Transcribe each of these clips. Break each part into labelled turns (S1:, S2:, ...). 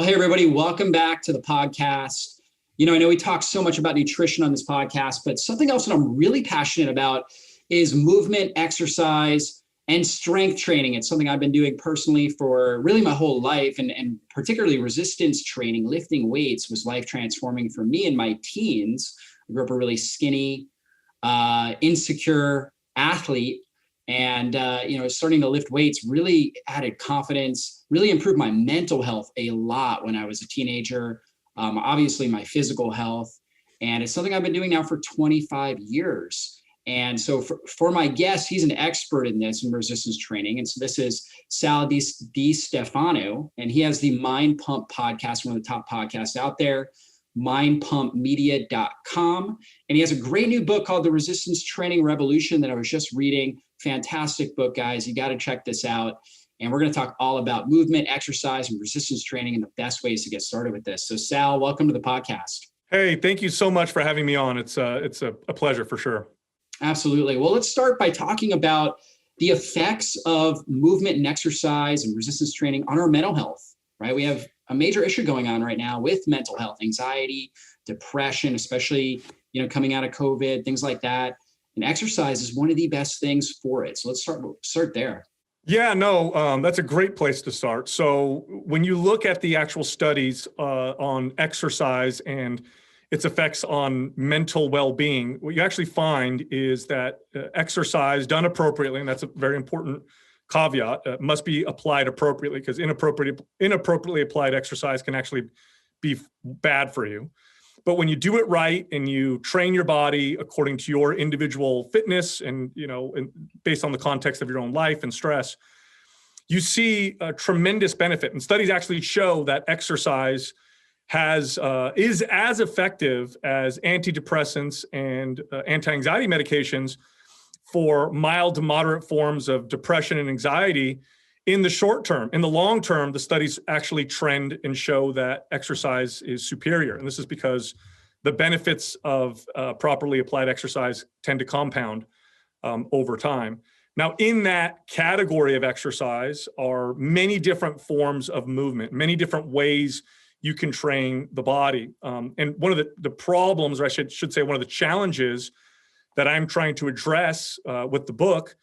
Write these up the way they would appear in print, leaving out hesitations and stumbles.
S1: hey everybody, welcome back to the podcast. I know we talk so much about nutrition on this podcast, but something else that I'm really passionate about is movement, exercise, and strength training. It's something I've been doing personally for really my whole life, and particularly resistance training. Lifting weights was life transforming for me in my teens. I grew up a really skinny, insecure athlete. And, starting to lift weights really added confidence, really improved my mental health a lot when I was a teenager. Obviously my physical health, and it's something I've been doing now for 25 years. And so for my guest, he's an expert in this, in resistance training. And so this is Sal Di Stefano, and he has the Mind Pump podcast, one of the top podcasts out there, mindpumpmedia.com. And he has a great new book called The Resistance Training Revolution that I was just reading. Fantastic book, guys. You got to check this out. And we're going to talk all about movement, exercise, and resistance training and the best ways to get started with this. So Sal, welcome to the podcast.
S2: Hey, thank you so much for having me on. It's a pleasure for sure.
S1: Absolutely. Well, let's start by talking about the effects of movement and exercise and resistance training on our mental health, right? We have a major issue going on right now with mental health, anxiety, depression, especially, coming out of COVID, things like that. And exercise is one of the best things for it. So let's start there.
S2: Yeah, no, that's a great place to start. So when you look at the actual studies on exercise and its effects on mental well-being, what you actually find is that exercise done appropriately, and that's a very important caveat, must be applied appropriately, because inappropriately applied exercise can actually be bad for you. But when you do it right and you train your body according to your individual fitness and, and based on the context of your own life and stress, you see a tremendous benefit. And studies actually show that exercise is as effective as antidepressants and anti-anxiety medications for mild to moderate forms of depression and anxiety in the short term. In the long term, the studies actually trend and show that exercise is superior. And this is because the benefits of properly applied exercise tend to compound over time. Now, in that category of exercise are many different forms of movement, many different ways you can train the body. And one of the problems, or I should say one of the challenges that I'm trying to address with the book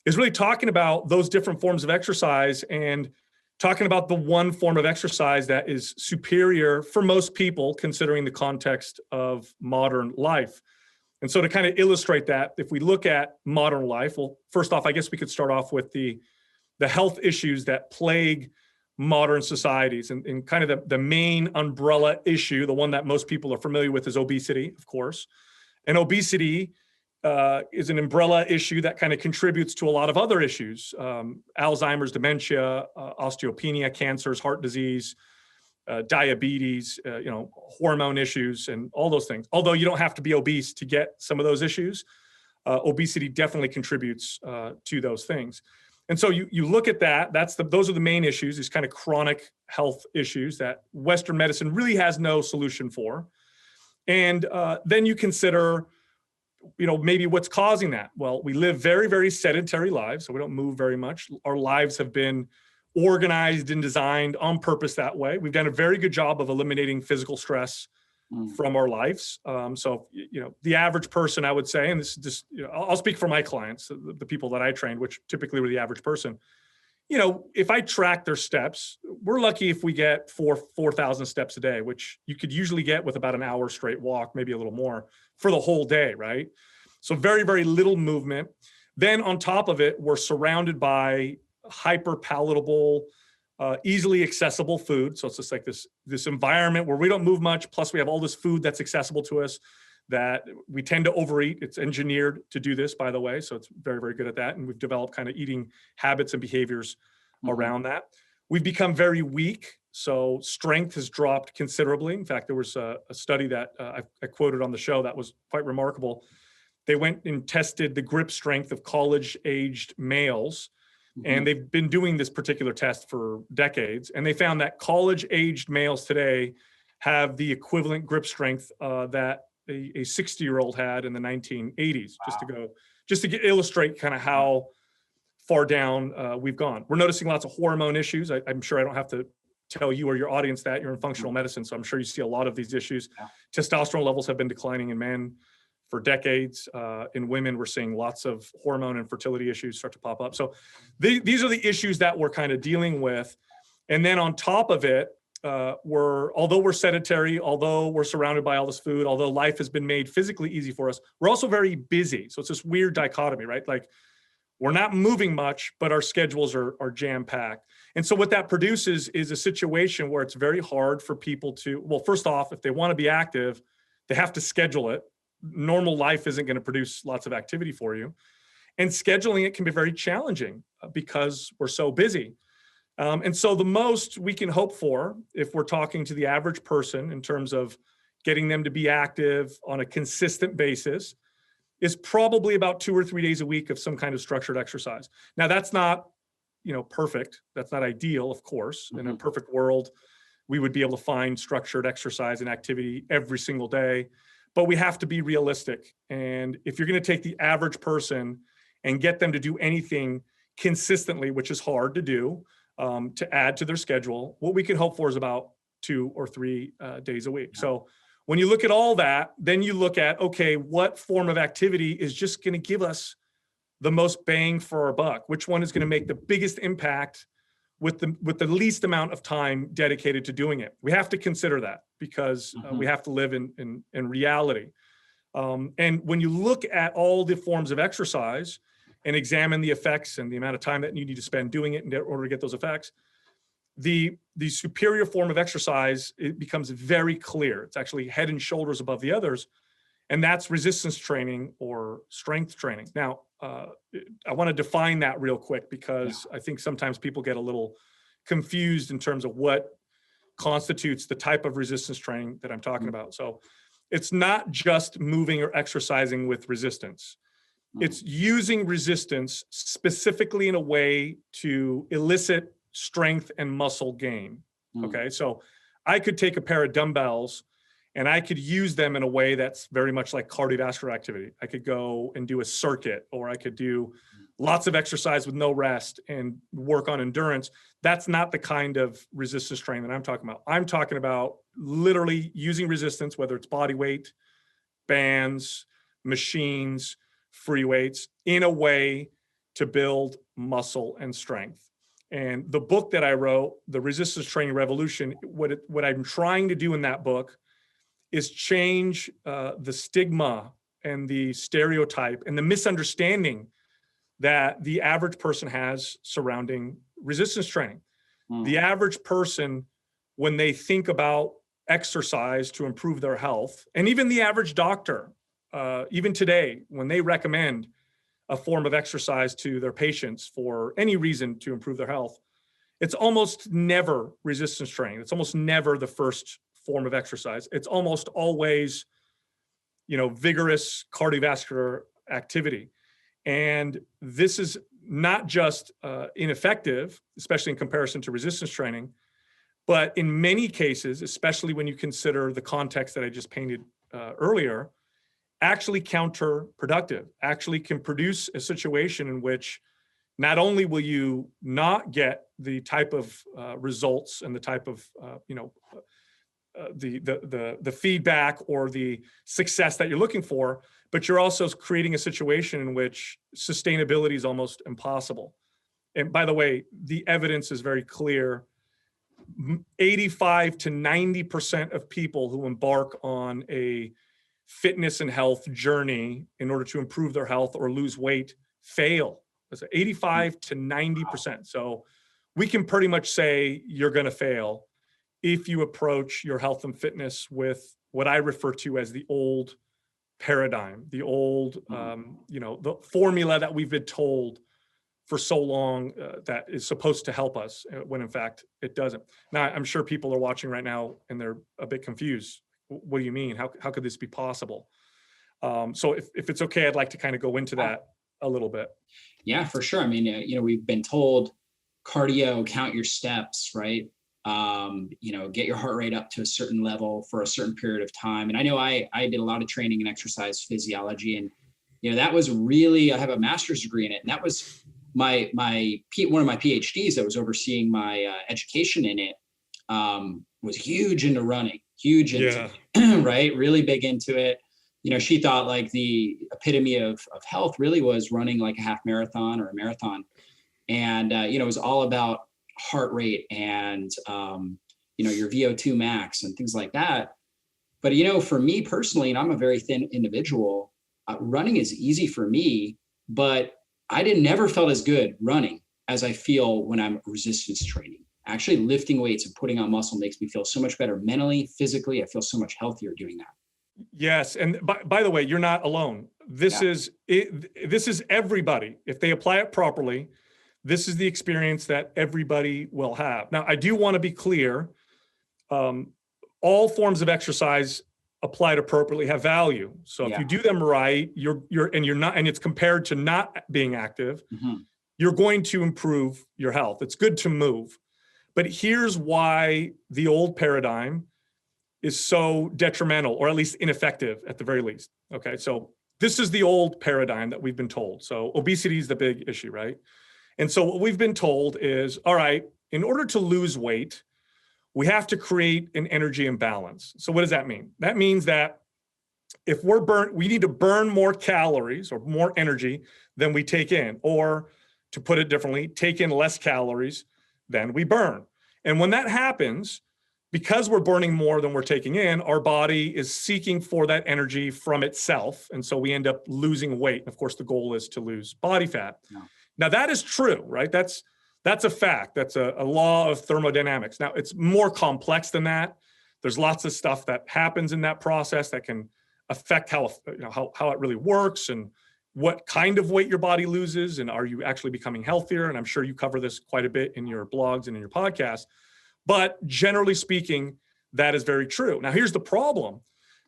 S2: is really talking about those different forms of exercise and talking about the one form of exercise that is superior for most people, considering the context of modern life. And so to kind of illustrate that, if we look at modern life, well, first off, I guess we could start off with the health issues that plague modern societies. And kind of the main umbrella issue, the one that most people are familiar with, is obesity, of course. And obesity is an umbrella issue that kind of contributes to a lot of other issues: Alzheimer's, dementia, osteopenia, cancers, heart disease, diabetes, hormone issues, and all those things. Although you don't have to be obese to get some of those issues, obesity definitely contributes to those things. And so you look at that. Those are the main issues, these kind of chronic health issues that Western medicine really has no solution for. And then you consider, maybe what's causing that. Well, we live very, very sedentary lives, so we don't move very much. Our lives have been organized and designed on purpose that way. We've done a very good job of eliminating physical stress from our lives. So, the average person, I would say, and this is just, I'll speak for my clients, the people that I trained, which typically were the average person. If I track their steps, we're lucky if we get 4,000 steps a day, which you could usually get with about an hour straight walk, maybe a little more for the whole day, right? So very, very little movement. Then on top of it, we're surrounded by hyper palatable, easily accessible food. So it's just like this environment where we don't move much. Plus we have all this food that's accessible to us that we tend to overeat. It's engineered to do this, by the way. So it's very, very good at that. And we've developed kind of eating habits and behaviors around that. We've become very weak. So strength has dropped considerably. In fact, there was a study that I quoted on the show that was quite remarkable. They went and tested the grip strength of college-aged males. And they've been doing this particular test for decades. And they found that college-aged males today have the equivalent grip strength that a 60-year-old had in the 1980s, just to illustrate kind of how far down we've gone. We're noticing lots of hormone issues. I'm sure I don't have to tell you or your audience that you're in functional medicine, so I'm sure you see a lot of these issues.
S1: Yeah.
S2: Testosterone levels have been declining in men for decades. In women, we're seeing lots of hormone and fertility issues start to pop up. So these are the issues that we're kind of dealing with. And then on top of it, although we're sedentary, although we're surrounded by all this food, although life has been made physically easy for us, we're also very busy. So it's this weird dichotomy, right? Like, we're not moving much, but our schedules are jam-packed. And so what that produces is a situation where it's very hard for people to, well, first off, if they want to be active, they have to schedule it. Normal life isn't going to produce lots of activity for you. And scheduling it can be very challenging because we're so busy. And so the most we can hope for, if we're talking to the average person in terms of getting them to be active on a consistent basis, is probably about 2 or 3 days a week of some kind of structured exercise. Now, that's not, perfect. That's not ideal, of course. In a perfect world, we would be able to find structured exercise and activity every single day, but we have to be realistic. And if you're going to take the average person and get them to do anything consistently, which is hard to do, to add to their schedule, what we can hope for is about 2 or 3 days a week. Yeah. So when you look at all that, then you look at, okay, what form of activity is just going to give us the most bang for our buck? Which one is going to make the biggest impact with the least amount of time dedicated to doing it? We have to consider that because we have to live in reality. And when you look at all the forms of exercise and examine the effects and the amount of time that you need to spend doing it in order to get those effects, the superior form of exercise, it becomes very clear. It's actually head and shoulders above the others. And that's resistance training or strength training. Now, I want to define that real quick because I think sometimes people get a little confused in terms of what constitutes the type of resistance training that I'm talking about. So it's not just moving or exercising with resistance. It's using resistance specifically in a way to elicit strength and muscle gain. Okay, so I could take a pair of dumbbells and I could use them in a way that's very much like cardiovascular activity. I could go and do a circuit, or I could do lots of exercise with no rest and work on endurance. That's not the kind of resistance training that I'm talking about. I'm talking about literally using resistance, whether it's body weight, bands, machines, free weights, in a way to build muscle and strength. And the book that I wrote, The Resistance Training Revolution, what I'm trying to do in that book is change the stigma and the stereotype and the misunderstanding that the average person has surrounding resistance training. The average person, when they think about exercise to improve their health, and even the average doctor, even today, when they recommend a form of exercise to their patients for any reason to improve their health, it's almost never resistance training. It's almost never the first form of exercise. It's almost always, vigorous cardiovascular activity. And this is not just ineffective, especially in comparison to resistance training, but in many cases, especially when you consider the context that I just painted earlier, actually counterproductive, actually can produce a situation in which not only will you not get the type of results and the type of, the feedback or the success that you're looking for, but you're also creating a situation in which sustainability is almost impossible. And by the way, the evidence is very clear. 85 to 90% of people who embark on a fitness and health journey in order to improve their health or lose weight fail. That's 85 to 90%. So we can pretty much say you're going to fail if you approach your health and fitness with what I refer to as the old paradigm, the old, the formula that we've been told for so long that is supposed to help us when in fact it doesn't. Now, I'm sure people are watching right now and they're a bit confused. What do you mean? How could this be possible? So if it's okay, I'd like to kind of go into that a little bit.
S1: Yeah, for sure. I mean, we've been told cardio, count your steps, right? Get your heart rate up to a certain level for a certain period of time. And I know I did a lot of training in exercise physiology, and that was really, I have a master's degree in it, and that was one of my PhDs that was overseeing my education in it. was huge into running, huge into
S2: Yeah.
S1: it, right? Really big into it. She thought like the epitome of health really was running like a half marathon or a marathon. And, it was all about heart rate and, your VO2 max and things like that. But, for me personally, and I'm a very thin individual, running is easy for me, but I never felt as good running as I feel when I'm resistance training. Actually, lifting weights and putting on muscle makes me feel so much better mentally, physically. I feel so much healthier doing that.
S2: Yes, and by the way, you're not alone. This
S1: Yeah.
S2: is it. This is everybody. If they apply it properly, this is the experience that everybody will have. Now, I do want to be clear. All forms of exercise applied appropriately have value. So if
S1: Yeah.
S2: you do them right, you're not, and it's compared to not being active,
S1: Mhm.
S2: you're going to improve your health. It's good to move. But here's why the old paradigm is so detrimental, or at least ineffective at the very least. Okay, so this is the old paradigm that we've been told. So obesity is the big issue, right? And so what we've been told is, all right, in order to lose weight, we have to create an energy imbalance. So what does that mean? That means that if we need to burn more calories or more energy than we take in, or to put it differently, take in less calories than we burn. And when that happens, because we're burning more than we're taking in, our body is seeking for that energy from itself. And so we end up losing weight. Of course, the goal is to lose body fat.
S1: Yeah.
S2: Now that is true, right? That's a fact. That's a law of thermodynamics. Now it's more complex than that. There's lots of stuff that happens in that process that can affect how it really works, and what kind of weight your body loses, and are you actually becoming healthier? And I'm sure you cover this quite a bit in your blogs and in your podcast. But generally speaking, that is very true. Now, here's the problem.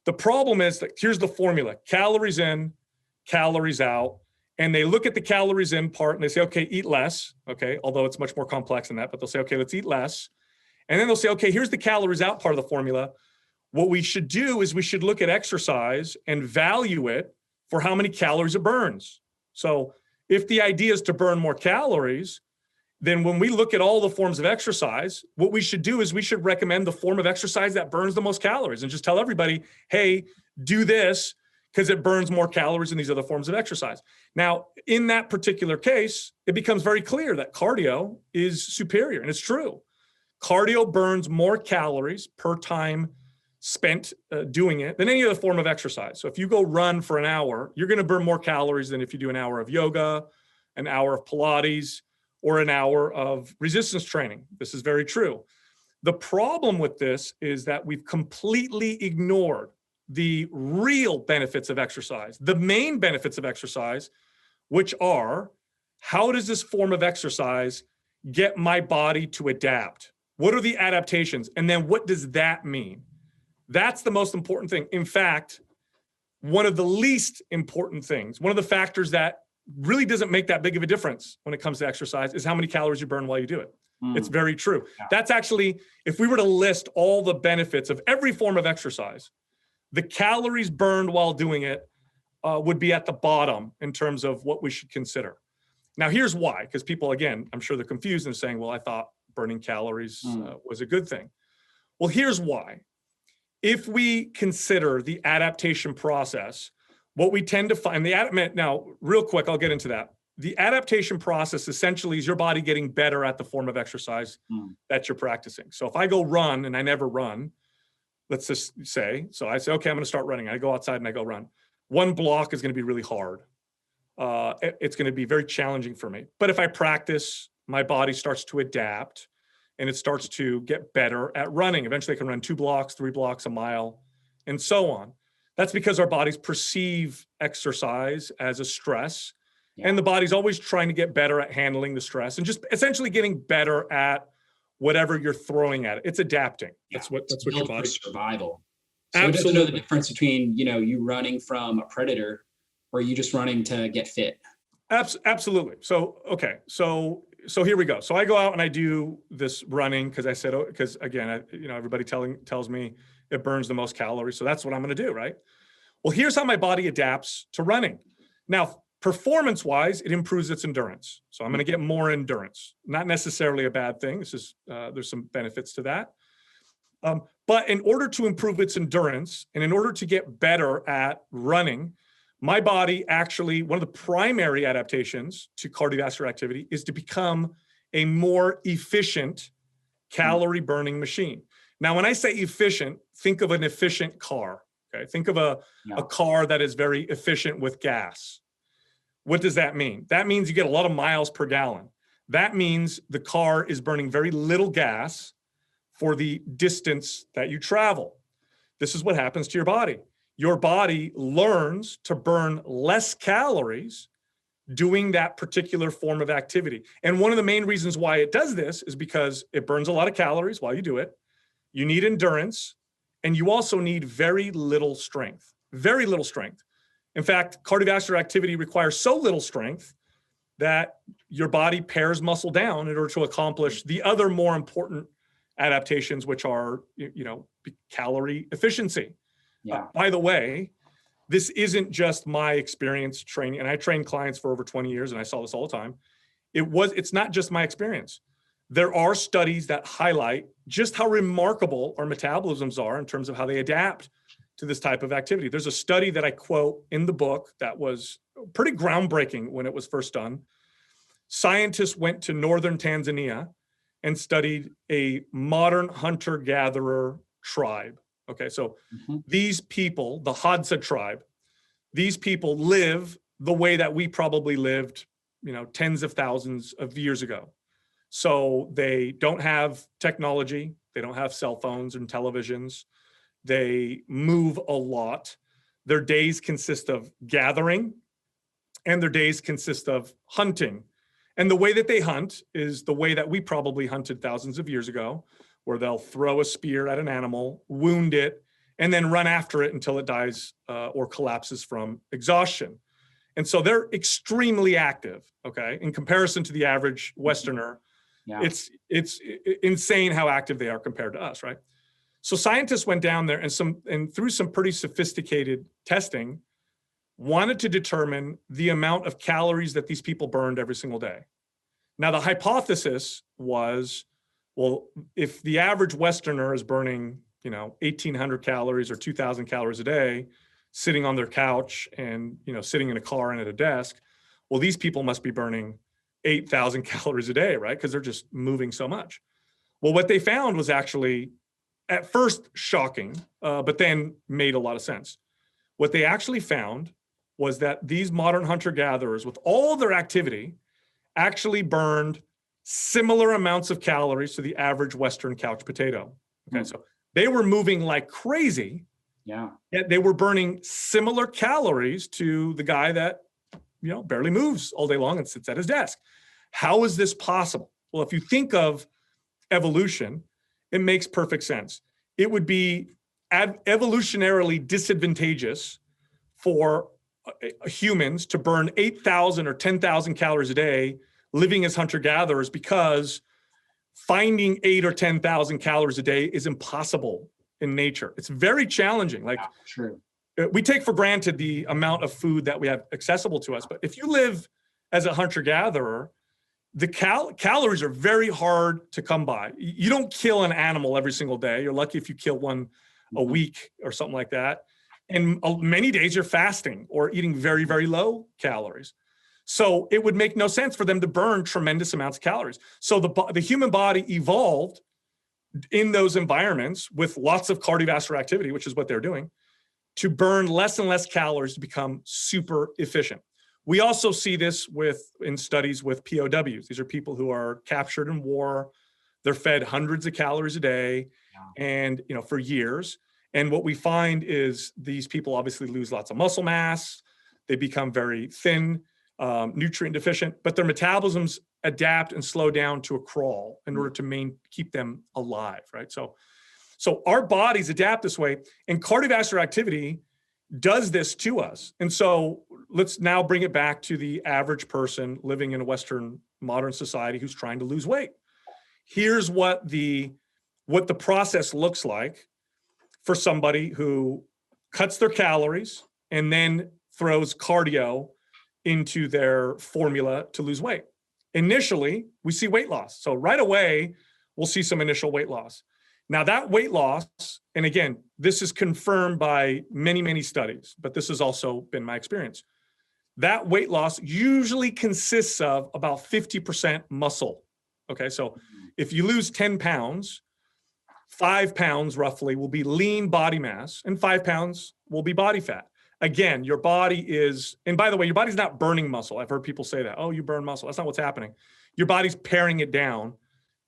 S2: The problem is that here's the formula: calories in, calories out. And they look at the calories in part and they say, okay, eat less. Okay, although it's much more complex than that, but they'll say, okay, let's eat less. And then they'll say, okay, here's the calories out part of the formula. What we should do is we should look at exercise and value it for how many calories it burns. So if the idea is to burn more calories, then when we look at all the forms of exercise, what we should do is we should recommend the form of exercise that burns the most calories, and just tell everybody, hey, do this because it burns more calories than these other forms of exercise. Now, in that particular case, it becomes very clear that cardio is superior, and it's true. Cardio burns more calories per time spent doing it than any other form of exercise. So if you go run for an hour, you're going to burn more calories than if you do an hour of yoga, an hour of Pilates, or an hour of resistance training. This is very true. The problem with this is that we've completely ignored the real benefits of exercise, the main benefits of exercise, which are, how does this form of exercise get my body to adapt? What are the adaptations? And then what does that mean? That's the most important thing. In fact, one of the least important things, one of the factors that really doesn't make that big of a difference when it comes to exercise, is how many calories you burn while you do it. It's very true. Yeah. That's actually, if we were to list all the benefits of every form of exercise, the calories burned while doing it would be at the bottom in terms of what we should consider. Now, here's why, because people, again, I'm sure they're confused and saying, well, I thought burning calories was a good thing. Well, here's why. If we consider the adaptation process, what we tend to find, now, real quick, I'll get into that. The adaptation process essentially is your body getting better at the form of exercise that you're practicing. So if I go run and I never run, let's just say, so I say, okay, I'm going to start running. I go outside and I go run. One block is going to be really hard. It's going to be very challenging for me. But if I practice, my body starts to adapt and it starts to get better at running. Eventually I can run 2 blocks, 3 blocks, a mile, and so on. That's because our bodies perceive exercise as a stress. Yeah. And the body's always trying to get better at handling the stress and just essentially getting better at whatever you're throwing at it. It's adapting. Yeah. That's what your body.
S1: Survival. So
S2: Absolutely.
S1: it doesn't know the difference between, you running from a predator or you just running to get fit.
S2: Absolutely. So, okay. So here we go. So I go out and I do this running because I said, because again, everybody tells me it burns the most calories. So that's what I'm going to do, right? Well, here's how my body adapts to running. Now, performance-wise, it improves its endurance. So I'm going to get more endurance. Not necessarily a bad thing. This is there's some benefits to that. But in order to improve its endurance and in order to get better at running, my body actually, one of the primary adaptations to cardiovascular activity is to become a more efficient calorie burning machine. Now, when I say efficient, think of an efficient car. Okay, think of a car that is very efficient with gas. What does that mean? That means you get a lot of miles per gallon. That means the car is burning very little gas for the distance that you travel. This is what happens to your body. Your body learns to burn less calories doing that particular form of activity. And one of the main reasons why it does this is because it burns a lot of calories while you do it. You need endurance, and you also need very little strength, very little strength. In fact, cardiovascular activity requires so little strength that your body pares muscle down in order to accomplish the other more important adaptations, which are, calorie efficiency.
S1: Yeah.
S2: By the way, this isn't just my experience training, and I trained clients for over 20 years, and I saw this all the time. It's not just my experience. There are studies that highlight just how remarkable our metabolisms are in terms of how they adapt to this type of activity. There's a study that I quote in the book that was pretty groundbreaking when it was first done. Scientists went to northern Tanzania and studied a modern hunter-gatherer tribe. Okay, so these people, the Hadza tribe, these people live the way that we probably lived, tens of thousands of years ago. So they don't have technology. They don't have cell phones and televisions. They move a lot. Their days consist of gathering, and their days consist of hunting. And the way that they hunt is the way that we probably hunted thousands of years ago, where they'll throw a spear at an animal, wound it, and then run after it until it dies or collapses from exhaustion. And so they're extremely active, okay? In comparison to the average Westerner, it's insane how active they are compared to us, right? So scientists went down there and through some pretty sophisticated testing, wanted to determine the amount of calories that these people burned every single day. Now, the hypothesis was, well, if the average Westerner is burning, 1,800 calories or 2,000 calories a day, sitting on their couch and, sitting in a car and at a desk, well, these people must be burning 8,000 calories a day, right? Because they're just moving so much. Well, what they found was actually at first shocking, but then made a lot of sense. What they actually found was that these modern hunter-gatherers, with all their activity, actually burned similar amounts of calories to the average Western couch potato. Okay, so they were moving like crazy.
S1: Yeah.
S2: Yet they were burning similar calories to the guy that, barely moves all day long and sits at his desk. How is this possible? Well, if you think of evolution, it makes perfect sense. It would be evolutionarily disadvantageous for humans to burn 8,000 or 10,000 calories a day living as hunter-gatherers, because finding 8,000 or 10,000 calories a day is impossible in nature. It's very challenging.
S1: True.
S2: We take for granted the amount of food that we have accessible to us. But if you live as a hunter-gatherer, the calories are very hard to come by. You don't kill an animal every single day. You're lucky if you kill one a week or something like that. And many days you're fasting or eating very, very low calories. So it would make no sense for them to burn tremendous amounts of calories. So the human body evolved in those environments with lots of cardiovascular activity, which is what they're doing, to burn less and less calories to become super efficient. We also see this in studies with POWs. These are people who are captured in war. They're fed hundreds of calories a day and, for years. And what we find is these people obviously lose lots of muscle mass. They become very thin, nutrient deficient, but their metabolisms adapt and slow down to a crawl in order to keep them alive, right? So our bodies adapt this way, and cardiovascular activity does this to us. And so let's now bring it back to the average person living in a Western modern society who's trying to lose weight. Here's what the process looks like for somebody who cuts their calories and then throws cardio into their formula to lose weight. Initially, we see weight loss. So right away, we'll see some initial weight loss. Now that weight loss, and again, this is confirmed by many, many studies, but this has also been my experience. That weight loss usually consists of about 50% muscle. Okay, so if you lose 10 pounds, 5 pounds roughly will be lean body mass, and 5 pounds will be body fat. Again, your body is, and by the way, your body's not burning muscle. I've heard people say that, oh, you burn muscle. That's not what's happening. Your body's paring it down,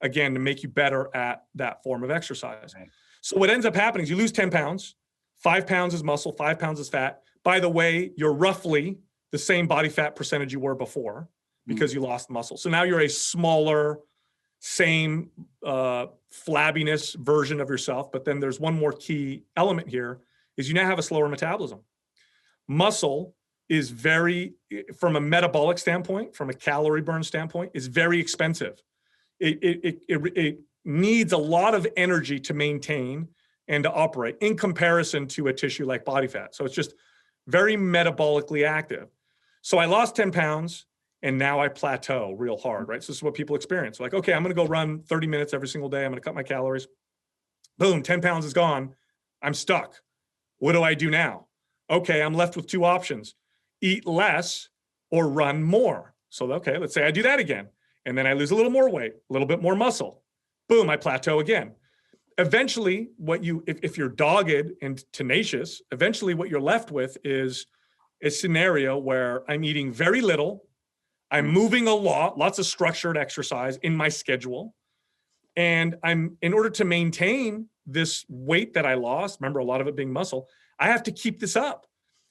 S2: again, to make you better at that form of exercise.
S1: Right.
S2: So what ends up happening is you lose 10 pounds, 5 pounds is muscle, 5 pounds is fat. By the way, you're roughly the same body fat percentage you were before because you lost muscle. So now you're a smaller, same flabbiness version of yourself. But then there's one more key element here is you now have a slower metabolism. Muscle is very, from a metabolic standpoint, from a calorie burn standpoint, is very expensive. It needs a lot of energy to maintain and to operate in comparison to a tissue like body fat. So it's just very metabolically active. So I lost 10 pounds and now I plateau real hard, right? So this is what people experience. Like, okay, I'm going to go run 30 minutes every single day. I'm going to cut my calories. Boom, 10 pounds is gone. I'm stuck. What do I do now? Okay, I'm left with two options: eat less or run more. So, okay, let's say I do that again. And then I lose a little more weight, a little bit more muscle. Boom, I plateau again. Eventually, if you're dogged and tenacious, eventually what you're left with is a scenario where I'm eating very little, I'm moving a lot, lots of structured exercise in my schedule. And in order to maintain this weight that I lost, remember a lot of it being muscle, I have to keep this up.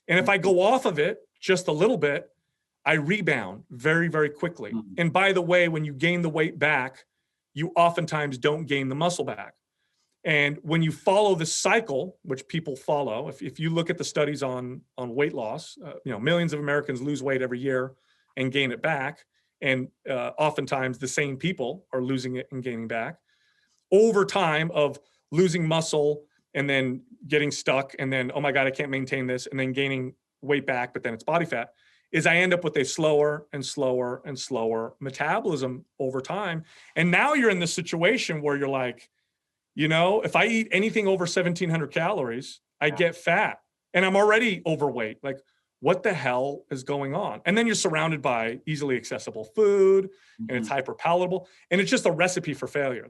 S2: And if I go off of it just a little bit, I rebound very, very quickly. And by the way, when you gain the weight back, you oftentimes don't gain the muscle back. And when you follow this cycle, which people follow, if you look at the studies on weight loss, millions of Americans lose weight every year and gain it back. And oftentimes the same people are losing it and gaining back. Over time of losing muscle and then getting stuck and then, oh my God, I can't maintain this, and then gaining weight back, but then it's body fat, is I end up with a slower and slower and slower metabolism over time. And now you're in this situation where you're like, if I eat anything over 1,700 calories, I get fat and I'm already overweight. Like, what the hell is going on? And then you're surrounded by easily accessible food and it's hyper palatable. And it's just a recipe for failure.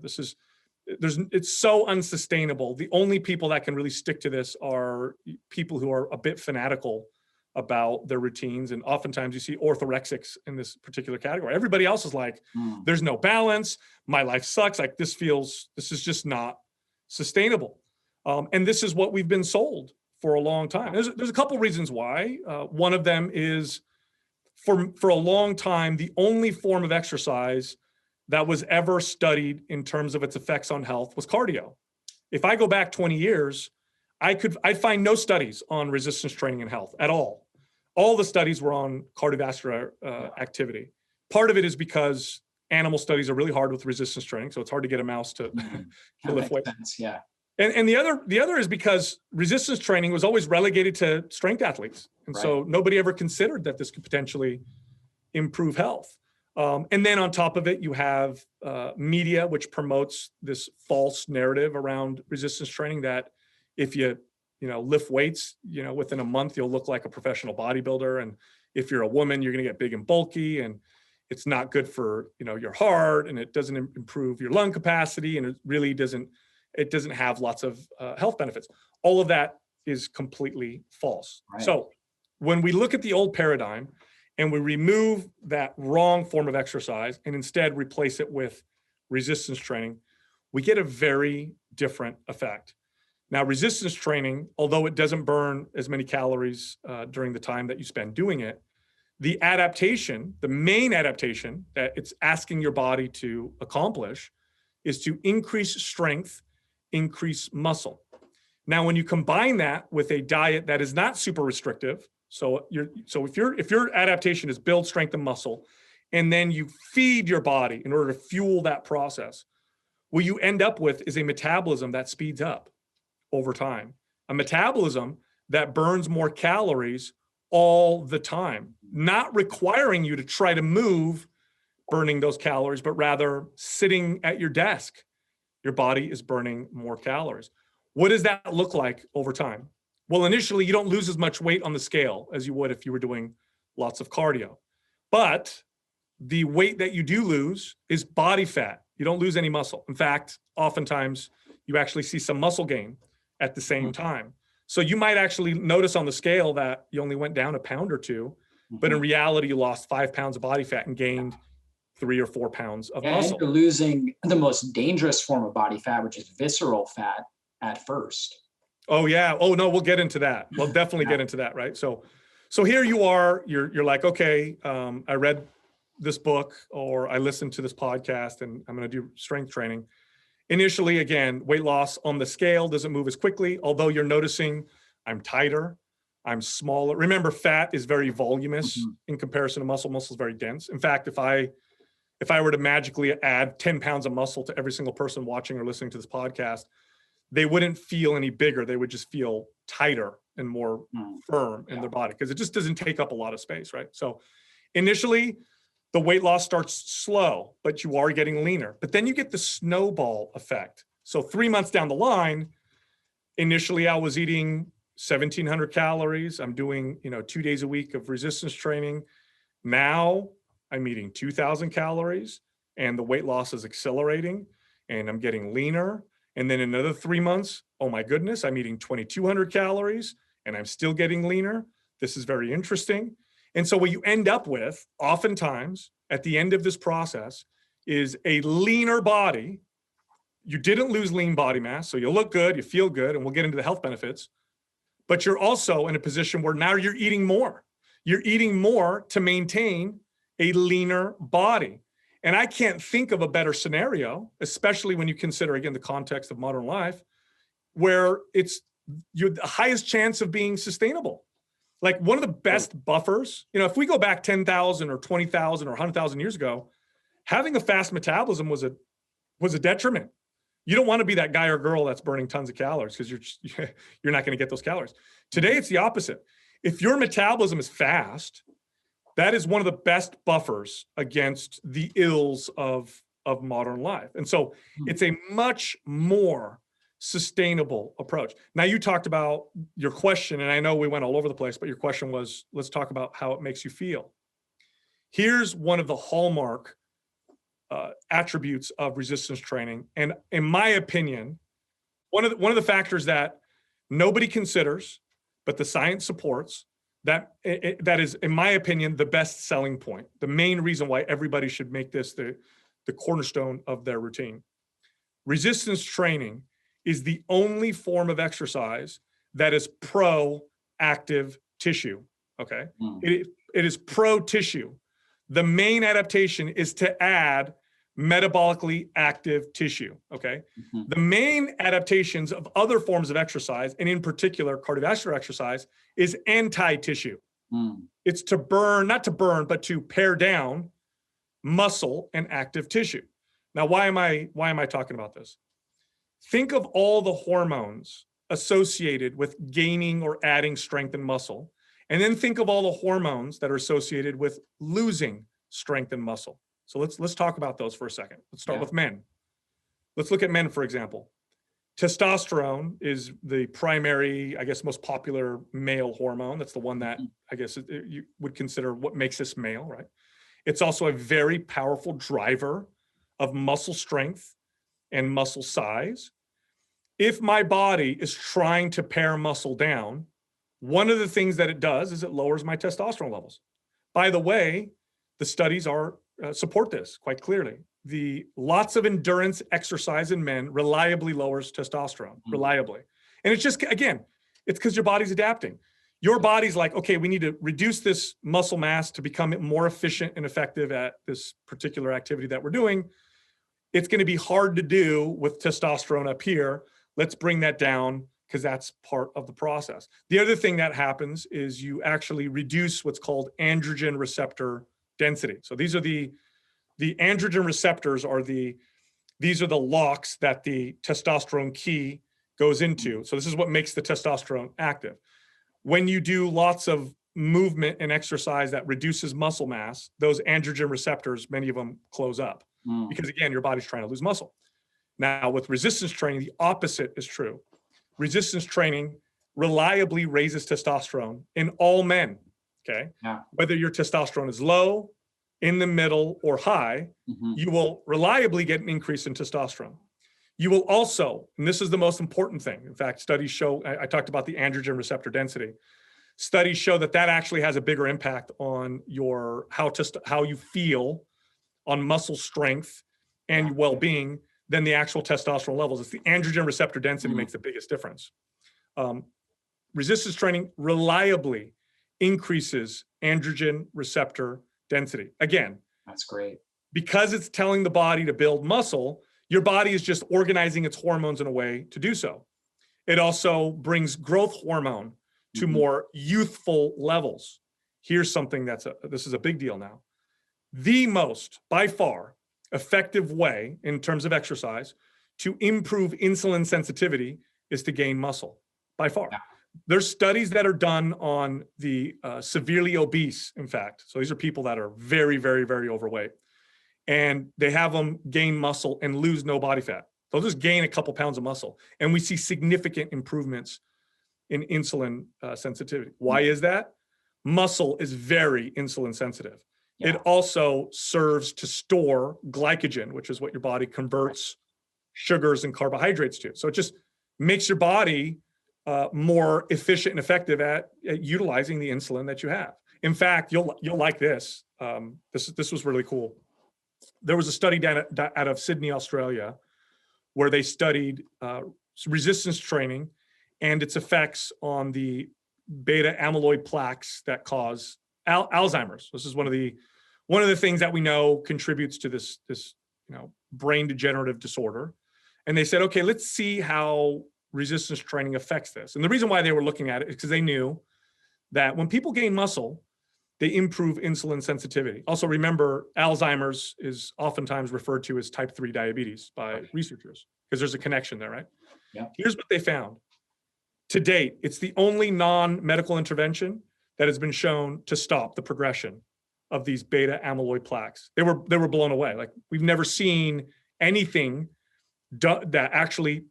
S2: It's so unsustainable. The only people that can really stick to this are people who are a bit fanatical about their routines. And oftentimes you see orthorexics in this particular category. Everybody else is like, there's no balance. My life sucks. Like this is just not sustainable. And this is what we've been sold for a long time. There's a couple reasons why. One of them is for a long time, the only form of exercise that was ever studied in terms of its effects on health was cardio. If I go back 20 years, I'd find no studies on resistance training and health at all. All the studies were on cardiovascular activity. Part of it is because animal studies are really hard with resistance training, so it's hard to get a mouse to lift weight.
S1: Yeah.
S2: And the other is because resistance training was always relegated to strength athletes. And so nobody ever considered that this could potentially improve health. And then on top of it, you have media, which promotes this false narrative around resistance training that if you lift weights, within a month, you'll look like a professional bodybuilder. And if you're a woman, you're going to get big and bulky, and it's not good for, your heart, and it doesn't improve your lung capacity. And it really doesn't have lots of health benefits. All of that is completely false. Right. So when we look at the old paradigm and we remove that wrong form of exercise and instead replace it with resistance training, we get a very different effect. Now, resistance training, although it doesn't burn as many calories during the time that you spend doing it, the main adaptation that it's asking your body to accomplish is to increase strength, increase muscle. Now, when you combine that with a diet that is not super restrictive, so if your adaptation is build strength and muscle, and then you feed your body in order to fuel that process, what you end up with is a metabolism that speeds up over time, a metabolism that burns more calories all the time, not requiring you to try to move burning those calories, but rather sitting at your desk your body is burning more calories. What does that look like over time? Well, initially, you don't lose as much weight on the scale as you would if you were doing lots of cardio. But the weight that you do lose is body fat. You don't lose any muscle. In fact, oftentimes you actually see some muscle gain at the same time. So you might actually notice on the scale that you only went down a pound or two, but in reality, you lost 5 pounds of body fat and gained 3 or 4 pounds of muscle.
S1: And you're losing the most dangerous form of body fat, which is visceral fat at first.
S2: Oh yeah. Oh no, we'll get into that. We'll definitely get into that, right? So here you are, you're like, okay, I read this book or I listened to this podcast and I'm going to do strength training. Initially, again, weight loss on the scale doesn't move as quickly, although you're noticing I'm tighter, I'm smaller. Remember, fat is very voluminous in comparison to muscle. Muscle is very dense. In fact, if I were to magically add 10 pounds of muscle to every single person watching or listening to this podcast, they wouldn't feel any bigger. They would just feel tighter and more firm in their body because it just doesn't take up a lot of space, right? So initially, the weight loss starts slow, but you are getting leaner. But then you get the snowball effect. So 3 months down the line, initially I was eating 1,700 calories. I'm doing, 2 days a week of resistance training. Now I'm eating 2,000 calories and the weight loss is accelerating and I'm getting leaner. And then another 3 months, oh my goodness, I'm eating 2,200 calories and I'm still getting leaner. This is very interesting. And so what you end up with, oftentimes at the end of this process, is a leaner body. You didn't lose lean body mass, so you look good, you feel good, and we'll get into the health benefits. But you're also in a position where now you're eating more. You're eating more to maintain a leaner body. And I can't think of a better scenario, especially when you consider, again, the context of modern life, where you're the highest chance of being sustainable. Like one of the best buffers, if we go back 10,000 or 20,000 or 100,000 years ago, having a fast metabolism was a detriment. You don't want to be that guy or girl that's burning tons of calories because you're not going to get those calories. Today, it's the opposite. If your metabolism is fast, that is one of the best buffers against the ills of modern life. And so it's a much more sustainable approach. Now, you talked about your question, and I know we went all over the place, but your question was, let's talk about how it makes you feel. Here's one of the hallmark attributes of resistance training. And in my opinion, one of the factors that nobody considers, but the science supports, that is, in my opinion, the best selling point, the main reason why everybody should make this the cornerstone of their routine. Resistance training is the only form of exercise that is pro-active tissue, okay? It is pro-tissue. The main adaptation is to add metabolically active tissue, okay? The main adaptations of other forms of exercise, and in particular cardiovascular exercise, is anti-tissue. It's to burn, not to burn, but to pare down muscle and active tissue. Now, why am I talking about this? Think of all the hormones associated with gaining or adding strength and muscle, and then think of all the hormones that are associated with losing strength and muscle. So let's talk about those for a second. Let's start with men. Let's look at men, for example. Testosterone is the primary, most popular male hormone. That's the one that you would consider what makes us male, right? It's also a very powerful driver of muscle strength and muscle size. If my body is trying to pare muscle down, one of the things that it does is it lowers my testosterone levels. By the way, the studies support this quite clearly. The lots of endurance exercise in men reliably lowers testosterone, reliably. And it's just, again, it's because your body's adapting. Your body's like, okay, we need to reduce this muscle mass to become more efficient and effective at this particular activity that we're doing. It's going to be hard to do with testosterone up here. Let's bring that down because that's part of the process. The other thing that happens is you actually reduce what's called androgen receptor density. So these are the androgen receptors these are the locks that the testosterone key goes into. So this is what makes the testosterone active. When you do lots of movement and exercise that reduces muscle mass, those androgen receptors, many of them close up because again, your body's trying to lose muscle. Now, with resistance training, the opposite is true. Resistance training reliably raises testosterone in all men, okay?
S1: Yeah.
S2: Whether your testosterone is low, in the middle, or high, you will reliably get an increase in testosterone. You will also, and this is the most important thing, in fact, studies show, I talked about the androgen receptor density. Studies show that that actually has a bigger impact on your, how you feel, on muscle strength and well-being than the actual testosterone levels. It's the androgen receptor density makes the biggest difference. Resistance training reliably increases androgen receptor density. Again,
S1: that's great.
S2: Because it's telling the body to build muscle, your body is just organizing its hormones in a way to do so. It also brings growth hormone to more youthful levels. Here's something this is a big deal now. The most, by far, effective way in terms of exercise to improve insulin sensitivity is to gain muscle, by far. Yeah. There's studies that are done on the severely obese, in fact. So these are people that are very, very, very overweight. And they have them gain muscle and lose no body fat. They'll just gain a couple pounds of muscle. And we see significant improvements in insulin sensitivity. Why is that? Muscle is very insulin sensitive. Yeah. It also serves to store glycogen, which is what your body converts sugars and carbohydrates to. So it just makes your body more efficient and effective at utilizing the insulin that you have. In fact, you'll like this. This was really cool. There was a study out of Sydney, Australia, where they studied resistance training and its effects on the beta amyloid plaques that cause Alzheimer's. This is one of the things that we know contributes to this brain degenerative disorder. And they said, okay, let's see how resistance training affects this. And the reason why they were looking at it is because they knew that when people gain muscle, they improve insulin sensitivity. Also, remember, Alzheimer's is oftentimes referred to as type 3 diabetes by researchers because there's a connection there, right? Yeah. Here's what they found. To date, it's the only non-medical intervention that has been shown to stop the progression of these beta amyloid plaques. They were blown away. Like, we've never seen anything that actually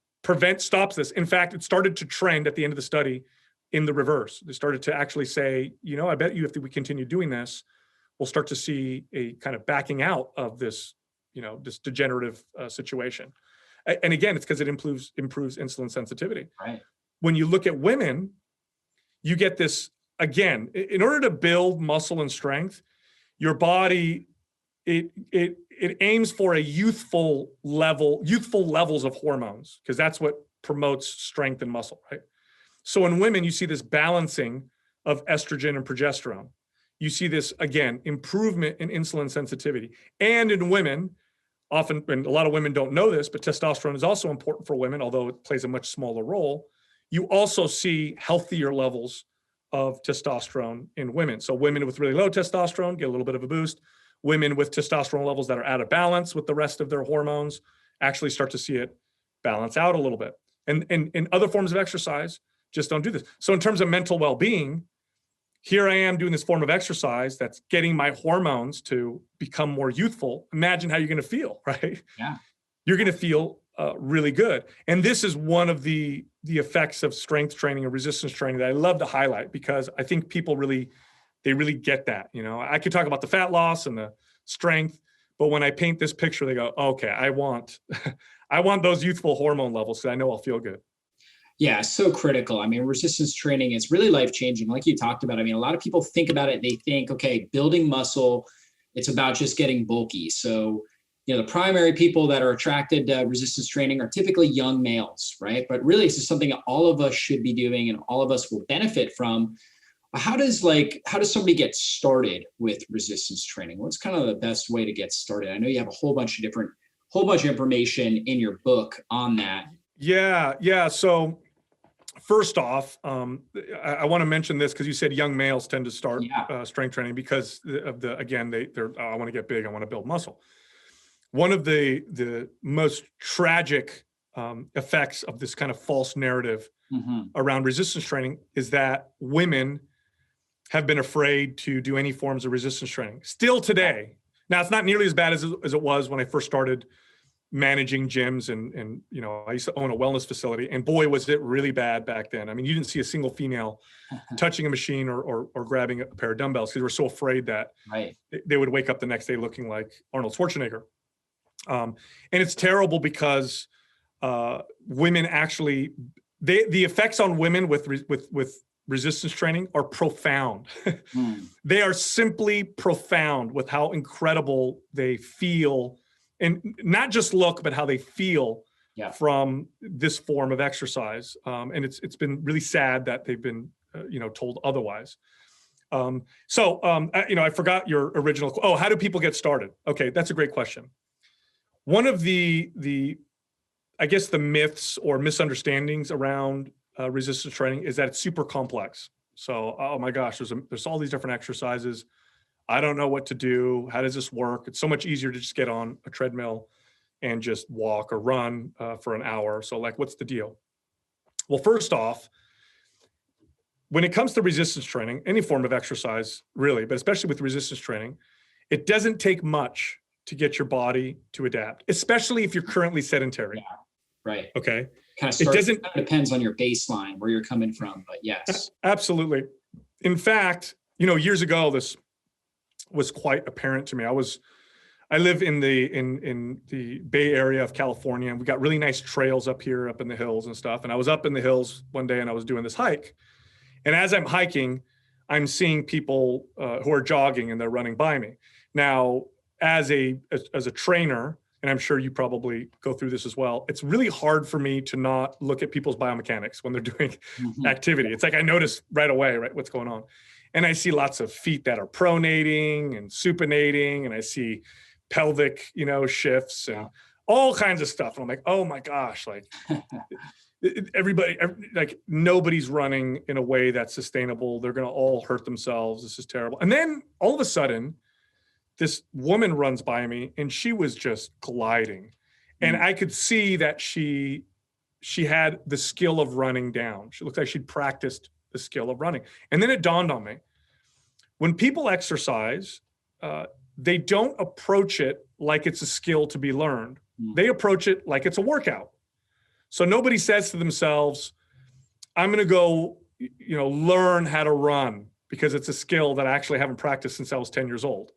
S2: stops this. In fact, it started to trend at the end of the study in the reverse. They started to actually say, I bet you if we continue doing this, we'll start to see a kind of backing out of this, this degenerative situation. And again, it's because it improves insulin sensitivity. Right. When you look at women, you get this, again, in order to build muscle and strength, your body, it aims for a youthful levels of hormones, because that's what promotes strength and muscle, right? So in women, you see this balancing of estrogen and progesterone. You see this, again, improvement in insulin sensitivity. And in women, often, and a lot of women don't know this, but testosterone is also important for women, although it plays a much smaller role. You also see healthier levels of testosterone in women. So women with really low testosterone get a little bit of a boost. Women with testosterone levels that are out of balance with the rest of their hormones actually start to see it balance out a little bit. And in other forms of exercise, just don't do this. So in terms of mental well-being, here I am doing this form of exercise that's getting my hormones to become more youthful. Imagine how you're going to feel, right? Yeah. You're going to feel really good. And this is one of the effects of strength training and resistance training that I love to highlight, because I think people really get that. I could talk about the fat loss and the strength, but when I paint this picture, they go, okay, I want those youthful hormone levels, so I know I'll feel good.
S1: Yeah, so critical. I mean, resistance training is really life-changing. Like you talked about, I mean, a lot of people think about it, they think, okay, building muscle, it's about just getting bulky. So, the primary people that are attracted to resistance training are typically young males, right? But really, it's just something that all of us should be doing and all of us will benefit from. How does somebody get started with resistance training? What's kind of the best way to get started? I know you have a whole bunch of information in your book on that.
S2: Yeah. So first off, I want to mention this because you said young males tend to start strength training because of they're I want to get big, I want to build muscle. One of the most tragic effects of this kind of false narrative around resistance training is that women have been afraid to do any forms of resistance training. Still today. Now, it's not nearly as bad as it was when I first started, managing gyms, and you know, I used to own a wellness facility, and boy, was it really bad back then. I mean, you didn't see a single female touching a machine or grabbing a pair of dumbbells because they were so afraid that
S1: Right.
S2: they would wake up the next day looking like Arnold Schwarzenegger. And it's terrible because women actually, the effects on women with resistance training are profound. They are simply profound with how incredible they feel, and not just look, but how they feel from this form of exercise. And it's been really sad that they've been told otherwise. I forgot your original. Oh, how do people get started? Okay, that's a great question. One of the I guess the myths or misunderstandings around resistance training is that it's super complex. So, oh my gosh, there's all these different exercises. I don't know what to do. How does this work? It's so much easier to just get on a treadmill and just walk or run for an hour. So like, what's the deal? Well, first off, when it comes to resistance training, any form of exercise really, but especially with resistance training, it doesn't take much to get your body to adapt, especially if you're currently sedentary.
S1: Yeah. Right.
S2: Okay.
S1: It doesn't depends on your baseline, where you're coming from, but yes.
S2: Absolutely. In fact, years ago, this was quite apparent to me. I live in the Bay Area of California, and we got really nice trails up here, up in the hills and stuff. And I was up in the hills one day and I was doing this hike. And as I'm hiking, I'm seeing people who are jogging and they're running by me. Now, as a trainer, and I'm sure you probably go through this as well, it's really hard for me to not look at people's biomechanics when they're doing activity. It's like I notice right away, right, what's going on. And I see lots of feet that are pronating and supinating, and I see pelvic, shifts and all kinds of stuff. And I'm like, oh my gosh, like nobody's running in a way that's sustainable. They're going to all hurt themselves. This is terrible. And then all of a sudden, this woman runs by me and she was just gliding. And I could see that she had the skill of running down. She looked like she'd practiced the skill of running. And then it dawned on me, when people exercise, they don't approach it like it's a skill to be learned. They approach it like it's a workout. So nobody says to themselves, I'm going to go, learn how to run because it's a skill that I actually haven't practiced since I was 10 years old.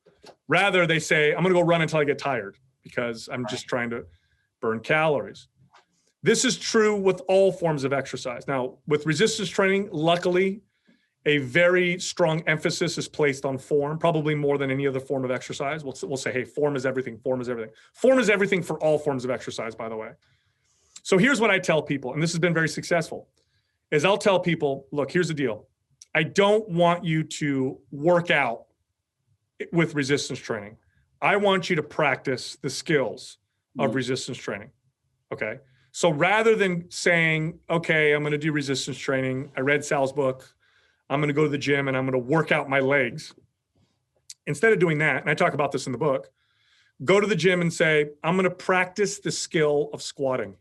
S2: Rather, they say, I'm going to go run until I get tired because I'm just trying to burn calories. This is true with all forms of exercise. Now, with resistance training, luckily, a very strong emphasis is placed on form, probably more than any other form of exercise. We'll say, hey, form is everything, form is everything. Form is everything for all forms of exercise, by the way. So here's what I tell people, and this has been very successful, is I'll tell people, look, here's the deal. I don't want you to work out with resistance training. I want you to practice the skills of resistance training. Okay. So rather than saying, okay, I'm going to do resistance training, I read Sal's book, I'm going to go to the gym and I'm going to work out my legs. Instead of doing that, and I talk about this in the book, go to the gym and say, I'm going to practice the skill of squatting,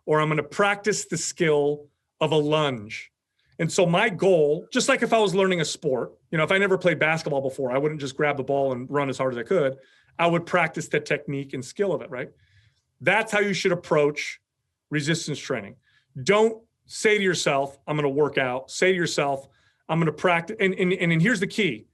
S2: or I'm going to practice the skill of a lunge. And so my goal, just like if I was learning a sport, if I never played basketball before, I wouldn't just grab the ball and run as hard as I could. I would practice the technique and skill of it, right? That's how you should approach resistance training. Don't say to yourself, I'm going to work out. Say to yourself, I'm going to practice. And here's the key.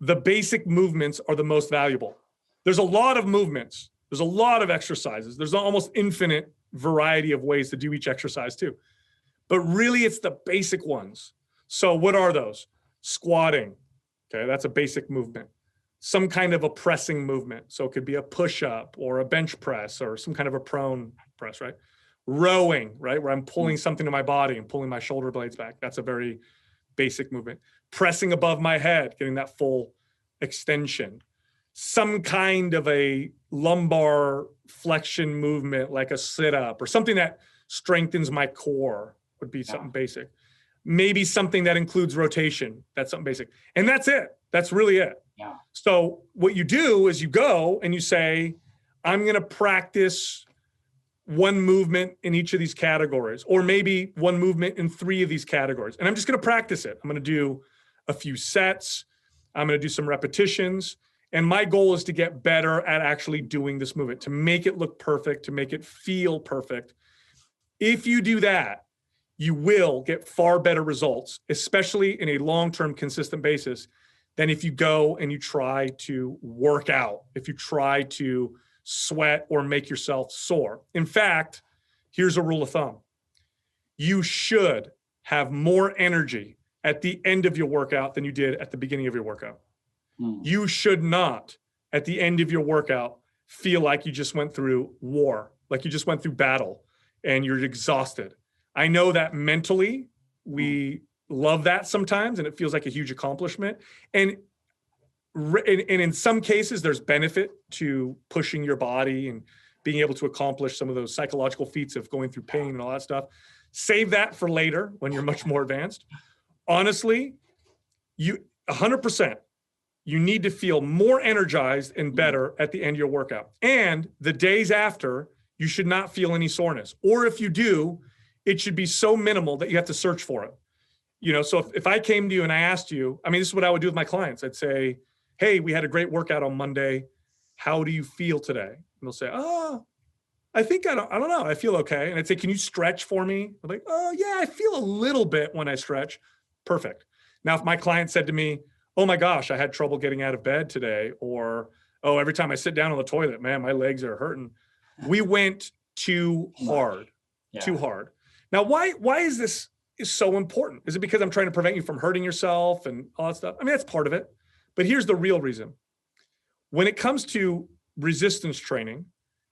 S2: The basic movements are the most valuable. There's a lot of movements. There's a lot of exercises. There's almost infinite variety of ways to do each exercise too. But really, it's the basic ones. So what are those? Squatting. Okay, that's a basic movement. Some kind of a pressing movement. So it could be a push-up or a bench press or some kind of a prone press, right? Rowing, right? Where I'm pulling something to my body and pulling my shoulder blades back. That's a very basic movement. Pressing above my head, getting that full extension. Some kind of a lumbar flexion movement like a sit-up or something that strengthens my core would be something basic. Maybe something that includes rotation. That's something basic. And that's it. That's really it.
S1: Yeah.
S2: So what you do is you go and you say, I'm going to practice one movement in each of these categories, or maybe one movement in 3 of these categories. And I'm just going to practice it. I'm going to do a few sets. I'm going to do some repetitions. And my goal is to get better at actually doing this movement, to make it look perfect, to make it feel perfect. If you do that, you will get far better results, especially in a long-term consistent basis, than if you go and you try to work out, if you try to sweat or make yourself sore. In fact, here's a rule of thumb. You should have more energy at the end of your workout than you did at the beginning of your workout. You should not, at the end of your workout, feel like you just went through war, like you just went through battle and you're exhausted. I know that mentally we love that sometimes and it feels like a huge accomplishment. And in some cases, there's benefit to pushing your body and being able to accomplish some of those psychological feats of going through pain and all that stuff. Save that for later when you're much more advanced. Honestly, 100%, you need to feel more energized and better at the end of your workout. And the days after, you should not feel any soreness. Or if you do, it should be so minimal that you have to search for it. You know, so if I came to you and I asked you, I mean, this is what I would do with my clients. I'd say, hey, we had a great workout on Monday. How do you feel today? And they'll say, oh, I don't know. I feel okay. And I'd say, can you stretch for me? I'm like, oh yeah, I feel a little bit when I stretch. Perfect. Now, if my client said to me, oh my gosh, I had trouble getting out of bed today, or, oh, every time I sit down on the toilet, man, my legs are hurting. We went too hard, too hard. Now, why is this so important? Is it because I'm trying to prevent you from hurting yourself and all that stuff? I mean, that's part of it. But here's the real reason. When it comes to resistance training,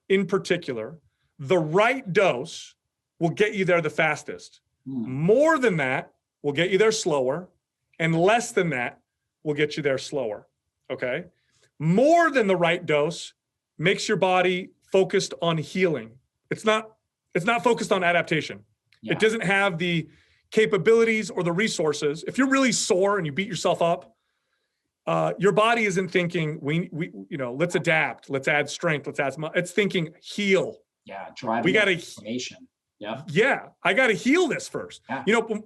S2: in particular, the right dose will get you there the fastest. More than that will get you there slower, and less than that will get you there slower, okay? More than the right dose makes your body focused on healing. It's not focused on adaptation. It doesn't have the capabilities or the resources. If you're really sore and you beat yourself up, your body isn't thinking, let's adapt, let's add strength, it's thinking heal.
S1: We got inflammation.
S2: I got to heal this first.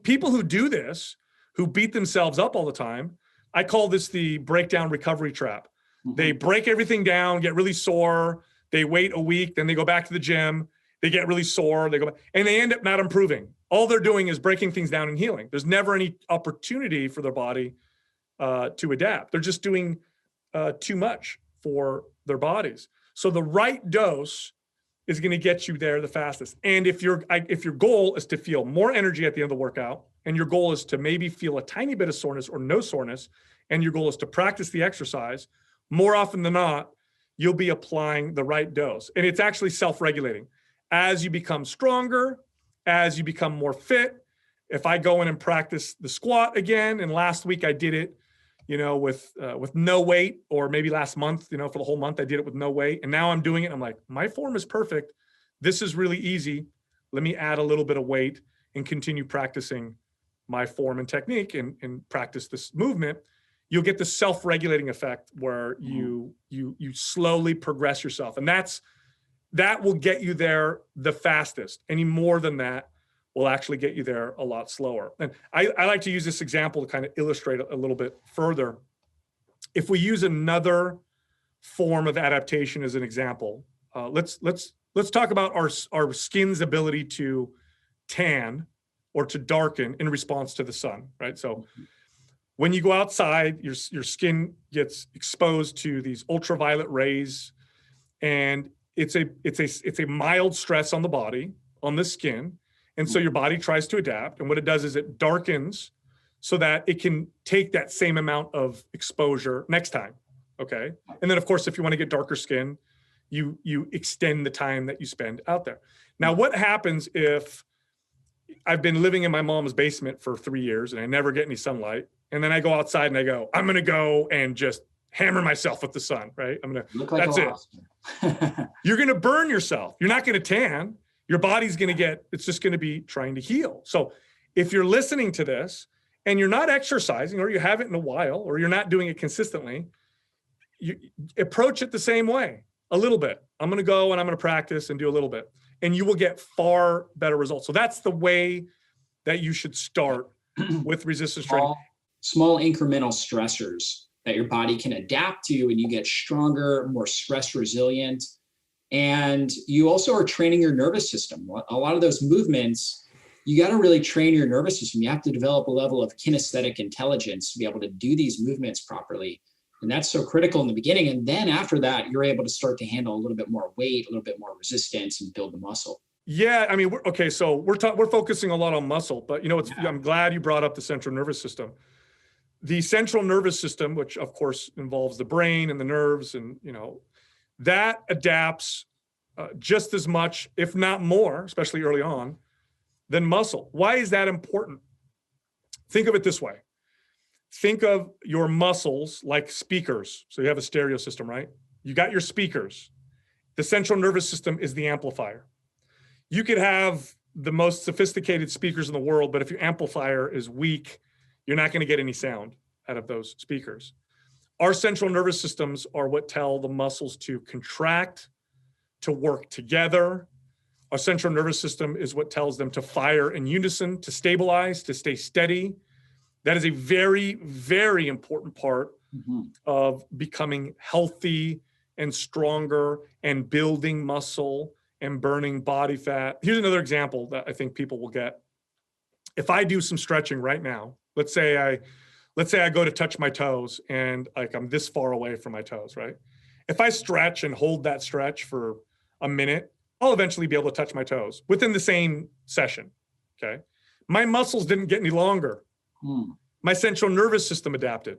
S2: People who do this, who beat themselves up all the time, I call this the breakdown recovery trap. They break everything down, get really sore. They wait a week, then they go back to the gym. They get really sore. They go back, and they end up not improving. All they're doing is breaking things down and healing. There's never any opportunity for their body to adapt. They're just doing too much for their bodies. So the right dose is going to get you there the fastest. And if your goal is to feel more energy at the end of the workout, and your goal is to maybe feel a tiny bit of soreness or no soreness, and your goal is to practice the exercise, more often than not, you'll be applying the right dose. And it's actually self-regulating. As you become stronger, as you become more fit, if I go in and practice the squat again, and last week I did it, with no weight, or maybe last month, for the whole month I did it with no weight, and now I'm doing it. I'm like, my form is perfect. This is really easy. Let me add a little bit of weight and continue practicing my form and technique and practice this movement. You'll get the self-regulating effect where you slowly progress yourself, and that will get you there the fastest. Any more than that will actually get you there a lot slower. And I like to use this example to kind of illustrate a little bit further. If we use another form of adaptation as an example, let's talk about our skin's ability to tan or to darken in response to the sun, right? So when you go outside, your skin gets exposed to these ultraviolet rays, and it's a mild stress on the body, on the skin. And so your body tries to adapt. And what it does is it darkens so that it can take that same amount of exposure next time. Okay. And then of course, if you want to get darker skin, you extend the time that you spend out there. Now, what happens if I've been living in my mom's basement for 3 years and I never get any sunlight? And then I go outside and I go, I'm going to go and just hammer myself with the sun, right? That's it. You're going to burn yourself. You're not going to tan. Your body's going to it's just going to be trying to heal. So if you're listening to this and you're not exercising, or you haven't in a while, or you're not doing it consistently, you approach it the same way, a little bit. I'm going to go and I'm going to practice and do a little bit, and you will get far better results. So that's the way that you should start with resistance training.
S1: Small incremental stressors that your body can adapt to, and you get stronger, more stress resilient. And you also are training your nervous system. A lot of those movements, you got to really train your nervous system. You have to develop a level of kinesthetic intelligence to be able to do these movements properly. And that's so critical in the beginning. And then after that, you're able to start to handle a little bit more weight, a little bit more resistance, and build the muscle.
S2: Yeah, I mean, so we're focusing a lot on muscle, but I'm glad you brought up the central nervous system. The central nervous system, which of course involves the brain and the nerves, and that adapts just as much, if not more, especially early on, than muscle. Why is that important? Think of it this way. Think of your muscles like speakers. So you have a stereo system, right? You got your speakers. The central nervous system is the amplifier. You could have the most sophisticated speakers in the world, but if your amplifier is weak, you're not going to get any sound out of those speakers. Our central nervous systems are what tell the muscles to contract, to work together. Our central nervous system is what tells them to fire in unison, to stabilize, to stay steady. That is a very, very important part of becoming healthy and stronger and building muscle and burning body fat. Here's another example that I think people will get. If I do some stretching right now, let's say I go to touch my toes and I'm this far away from my toes, right? If I stretch and hold that stretch for a minute, I'll eventually be able to touch my toes within the same session, okay? My muscles didn't get any longer. My central nervous system adapted.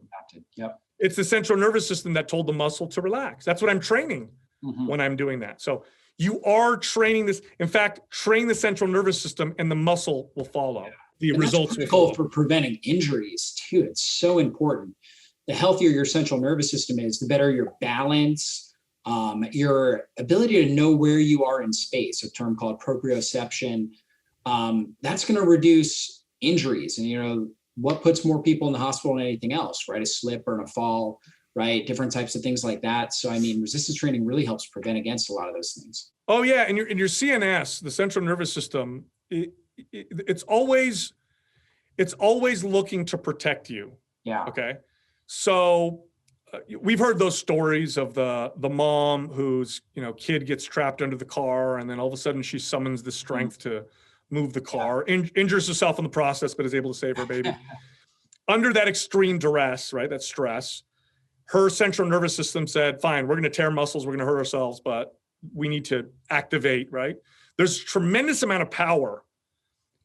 S1: Yep.
S2: It's the central nervous system that told the muscle to relax. That's what I'm training when I'm doing that. So you are training this. In fact, train the central nervous system and the muscle will follow. Yeah. The and results
S1: that's critical for preventing injuries too. It's so important. The healthier your central nervous system is, the better your balance, your ability to know where you are in space, a term called proprioception. That's going to reduce injuries. And what puts more people in the hospital than anything else, right? A slip or a fall, right? Different types of things like that. So, I mean, resistance training really helps prevent against a lot of those things.
S2: Oh yeah. And your CNS, the central nervous system, it's always looking to protect you.
S1: Yeah.
S2: Okay. So we've heard those stories of the mom whose kid gets trapped under the car, and then all of a sudden she summons the strength to move the car, injures herself in the process, but is able to save her baby. Under that extreme duress, right? That stress, her central nervous system said, fine, we're going to tear muscles, we're going to hurt ourselves, but we need to activate, right? There's a tremendous amount of power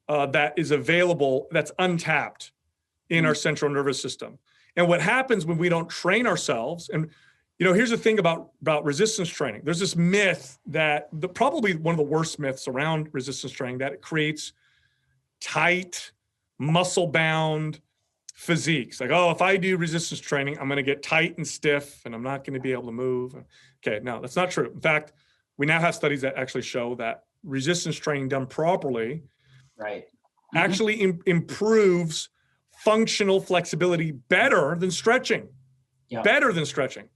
S2: that is available, that's untapped in our central nervous system. And what happens when we don't train ourselves, and here's the thing about resistance training. There's this myth that probably one of the worst myths around resistance training, that it creates tight, muscle-bound physiques. Like, oh, if I do resistance training, I'm going to get tight and stiff, and I'm not going to be able to move. Okay, no, that's not true. In fact, we now have studies that actually show that resistance training done properly,
S1: right,
S2: actually improves functional flexibility better than stretching.
S1: Yeah.
S2: Better than stretching.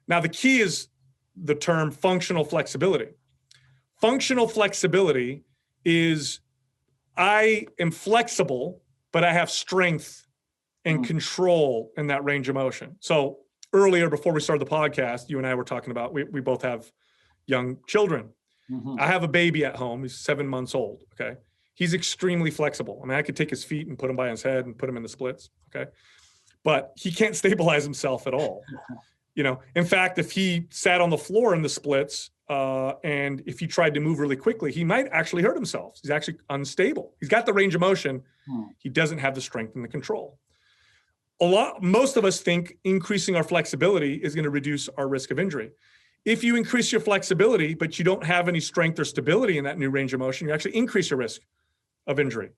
S2: Now, the key is the term functional flexibility. Functional flexibility is I am flexible, but I have strength and control in that range of motion. So earlier, before we started the podcast, you and I were talking about, we both have young children. I have a baby at home. He's 7 months old, okay? He's extremely flexible. I mean, I could take his feet and put him by his head and put him in the splits, okay? But he can't stabilize himself at all. In fact, if he sat on the floor in the splits and if he tried to move really quickly, he might actually hurt himself. He's actually unstable. He's got the range of motion. He doesn't have the strength and the control. Most of us think increasing our flexibility is going to reduce our risk of injury. If you increase your flexibility, but you don't have any strength or stability in that new range of motion, you actually increase your risk of injury,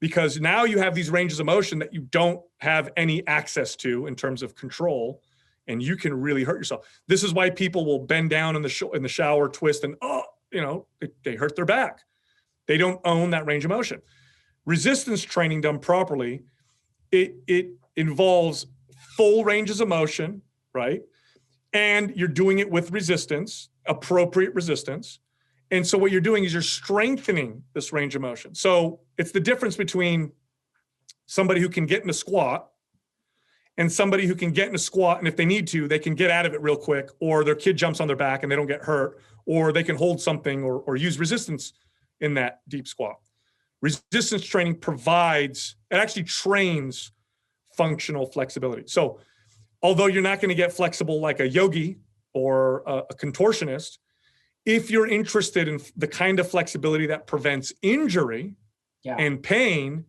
S2: because now you have these ranges of motion that you don't have any access to in terms of control, and you can really hurt yourself. This is why people will bend down in the shower, twist, and they hurt their back. They don't own that range of motion. Resistance training done properly, it involves full ranges of motion, right? And you're doing it with resistance, appropriate resistance. And so what you're doing is you're strengthening this range of motion. So it's the difference between somebody who can get in a squat and somebody who can get in a squat, and if they need to, they can get out of it real quick, or their kid jumps on their back and they don't get hurt, or they can hold something or use resistance in that deep squat. Resistance training it actually trains functional flexibility. So although you're not going to get flexible like a yogi or a contortionist, if you're interested in the kind of flexibility that prevents injury and pain,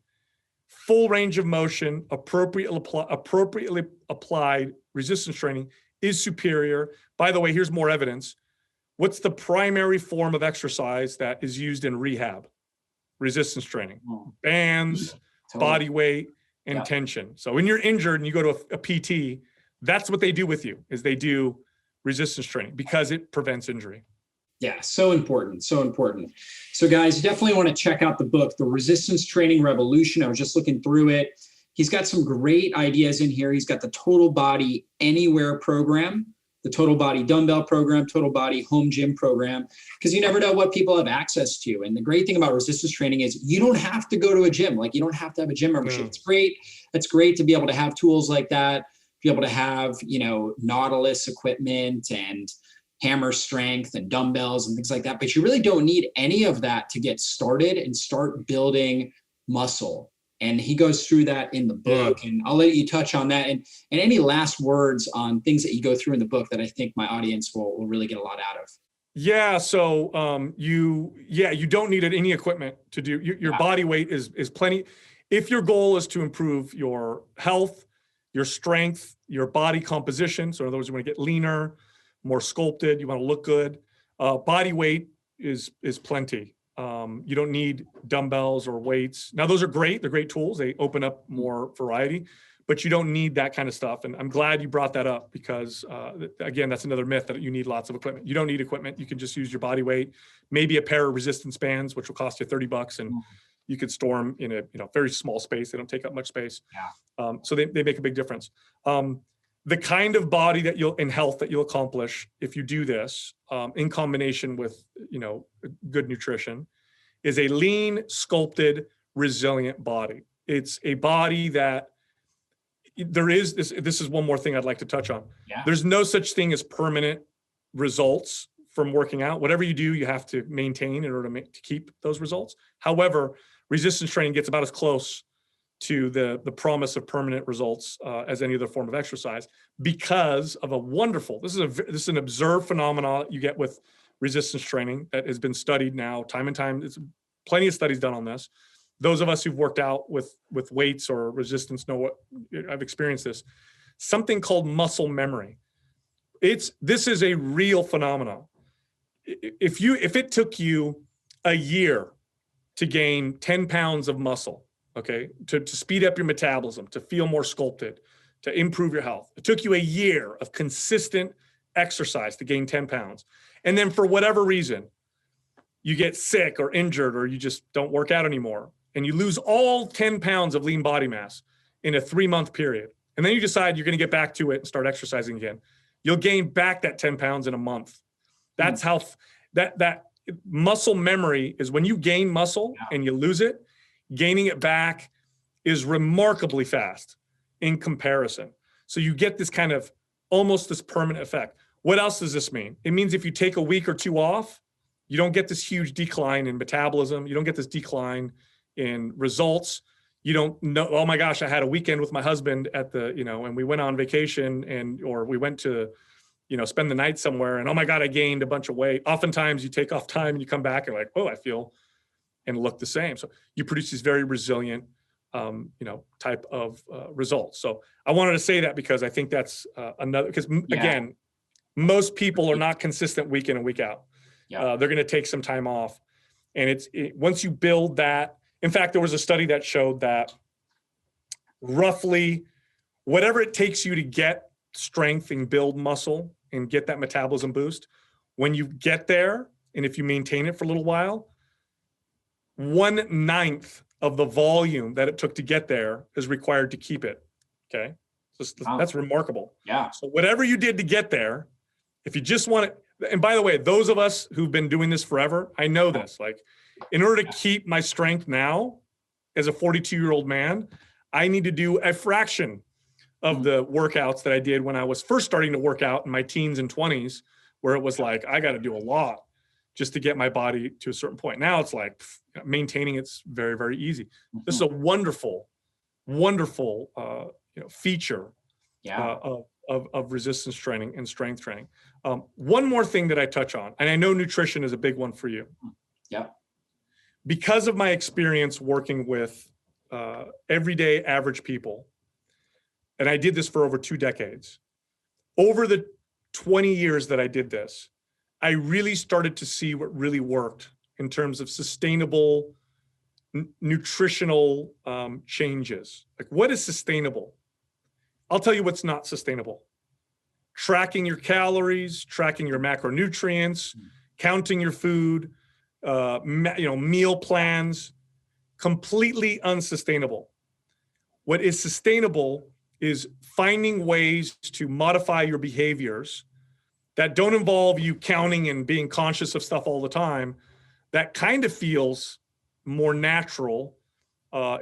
S2: full range of motion, appropriately applied resistance training is superior. By the way, here's more evidence. What's the primary form of exercise that is used in rehab? Resistance training. Bands, body weight, and tension. So when you're injured and you go to a PT, that's what they do with you, is they do resistance training because it prevents injury.
S1: Yeah, so important, so important. So guys, you definitely want to check out the book, The Resistance Training Revolution. I was just looking through it. He's got some great ideas in here. He's got the Total Body Anywhere program, the Total Body Dumbbell program, Total Body Home Gym program, because you never know what people have access to. And the great thing about resistance training is you don't have to go to a gym. Like, you don't have to have a gym membership. It's great. It's great to be able to have tools like that, be able to have, Nautilus equipment and hammer strength and dumbbells and things like that. But you really don't need any of that to get started and start building muscle. And he goes through that in the book, and I'll let you touch on that. And any last words on things that you go through in the book that I think my audience will really get a lot out of.
S2: Yeah. So you don't need any equipment to do your body weight is plenty. If your goal is to improve your health, your strength, your body composition. So in other words, you want to get leaner, more sculpted, you want to look good. Body weight is plenty. You don't need dumbbells or weights. Now, those are great. They're great tools. They open up more variety, but you don't need that kind of stuff. And I'm glad you brought that up because, again, that's another myth that you need lots of equipment. You don't need equipment. You can just use your body weight, maybe a pair of resistance bands, which will cost you $30, and you could store them in a very small space. They don't take up much space. So they make a big difference. The kind of body in health that you'll accomplish if you do this, in combination with, good nutrition, is a lean, sculpted, resilient body. It's a body that there is, this is one more thing I'd like to touch on. There's no such thing as permanent results from working out. Whatever you do, you have to maintain in order to keep those results. However, resistance training gets about as close to the promise of permanent results as any other form of exercise, because of a wonderful, this is an observed phenomenon you get with resistance training that has been studied now time and time. There's plenty of studies done on this. Those of us who've worked out with weights or resistance know what I've experienced this. Something called muscle memory. This is a real phenomenon. If it took you a year to gain 10 pounds of muscle, okay, to speed up your metabolism, to feel more sculpted, to improve your health. It took you a year of consistent exercise to gain 10 pounds. And then for whatever reason, you get sick or injured, or you just don't work out anymore, and you lose all 10 pounds of lean body mass in a 3-month period. And then you decide you're going to get back to it and start exercising again. You'll gain back that 10 pounds in a month. That's how that muscle memory is. When you gain muscle and you lose it, gaining it back is remarkably fast in comparison. So you get this kind of almost this permanent effect. What else does this mean? It means if you take a week or two off, you don't get this huge decline in metabolism. You don't get this decline in results. You don't know, oh my gosh, I had a weekend with my husband at and we went on vacation or we went to, spend the night somewhere, and oh my God, I gained a bunch of weight. Oftentimes you take off time and you come back and like, oh, I feel and look the same. So you produce these very resilient, type of results. So I wanted to say that because I think that's another, because again, most people are not consistent week in and week out. They're going to take some time off. And once you build that, in fact, there was a study that showed that roughly whatever it takes you to get strength and build muscle and get that metabolism boost, when you get there, and if you maintain it for a little while, 1/9 of the volume that it took to get there is required to keep it. Okay. That's remarkable. So whatever you did to get there, if you just want it, and by the way, those of us who've been doing this forever, I know this, like in order to keep my strength now as a 42-year-old man, I need to do a fraction of the workouts that I did when I was first starting to work out in my teens and 20s, where it was like, I got to do a lot just to get my body to a certain point. Now it's like maintaining it's very, very easy. This is a wonderful, wonderful feature of resistance training and strength training. One more thing that I touch on, and I know nutrition is a big one for you.
S1: Yeah.
S2: Because of my experience working with everyday average people, and I did this for over 2 decades, over the 20 years that I did this, I really started to see what really worked in terms of sustainable nutritional changes. Like, what is sustainable? I'll tell you what's not sustainable. Tracking your calories, tracking your macronutrients, counting your food, meal plans, completely unsustainable. What is sustainable is finding ways to modify your behaviors that don't involve you counting and being conscious of stuff all the time, that kind of feels more natural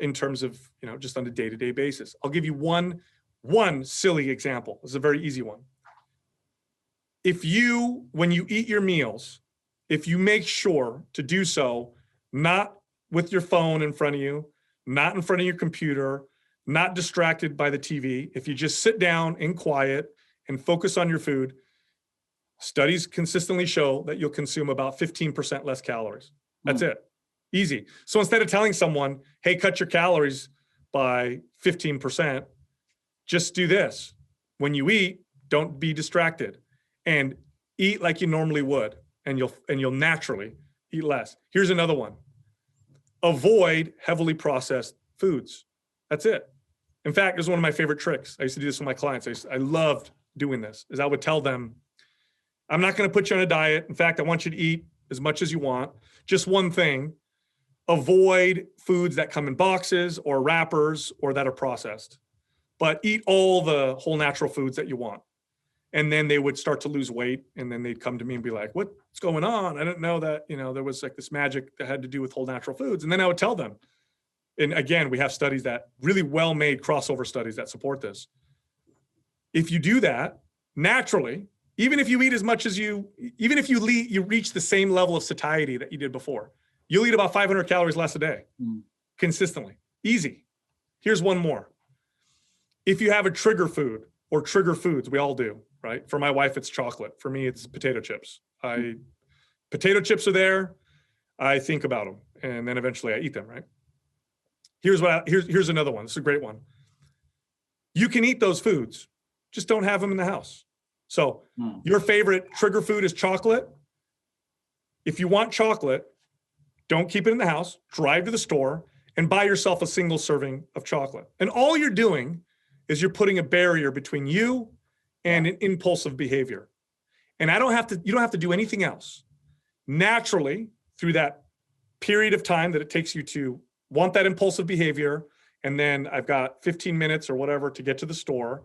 S2: in terms of, just on a day-to-day basis. I'll give you one silly example. It's a very easy one. When you eat your meals, if you make sure to do so, not with your phone in front of you, not in front of your computer, not distracted by the TV, if you just sit down in quiet and focus on your food, studies consistently show that you'll consume about 15% less calories. That's it. Easy. So instead of telling someone, hey, cut your calories by 15%, just do this. When you eat, don't be distracted and eat like you normally would, and you'll naturally eat less. Here's another one. Avoid heavily processed foods. That's it. In fact, it's one of my favorite tricks. I used to do this with my clients. I loved doing this, is I would tell them, I'm not going to put you on a diet. In fact, I want you to eat as much as you want. Just one thing, avoid foods that come in boxes or wrappers or that are processed, but eat all the whole natural foods that you want. And then they would start to lose weight. And then they'd come to me and be like, what's going on? I didn't know that, there was like this magic that had to do with whole natural foods. And then I would tell them, and again, we have studies that really well-made crossover studies that support this. If you do that naturally, even if you eat as much as you reach the same level of satiety that you did before, you'll eat about 500 calories less a day, consistently. Easy. Here's one more. If you have a trigger food or trigger foods, we all do, right? For my wife, it's chocolate. For me, it's potato chips. Potato chips are there. I think about them, and then eventually I eat them, right? Here's another one. This is a great one. You can eat those foods, just don't have them in the house. So your favorite trigger food is chocolate. If you want chocolate, don't keep it in the house. Drive to the store and buy yourself a single serving of chocolate. And all you're doing is you're putting a barrier between you and an impulsive behavior. And you don't have to do anything else. Naturally, through that period of time that it takes you to want that impulsive behavior, and then I've got 15 minutes or whatever to get to the store,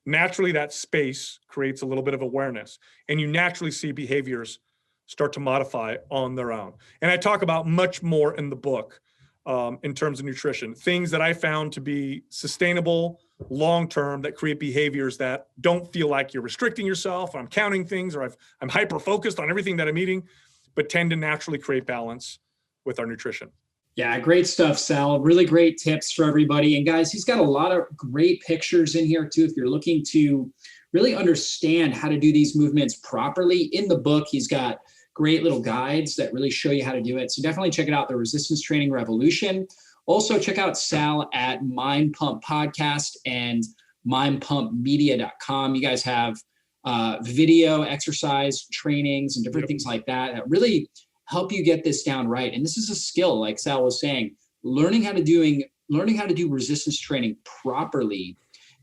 S2: naturally that space creates a little bit of awareness, and you naturally see behaviors start to modify on their own. And I talk about much more in the book in terms of nutrition, things that I found to be sustainable, long-term, that create behaviors that don't feel like you're restricting yourself, or I'm counting things, or I'm hyper-focused on everything that I'm eating, but tend to naturally create balance with our nutrition.
S1: Yeah, great stuff, Sal. Really great tips for everybody. And guys, he's got a lot of great pictures in here too. If you're looking to really understand how to do these movements properly, in the book, he's got great little guides that really show you how to do it. So definitely check it out, The Resistance Training Revolution. Also check out Sal at Mind Pump Podcast and mindpumpmedia.com. You guys have video exercise trainings and different things like that really help you get this down right. And this is a skill, like Sal was saying, learning how to do resistance training properly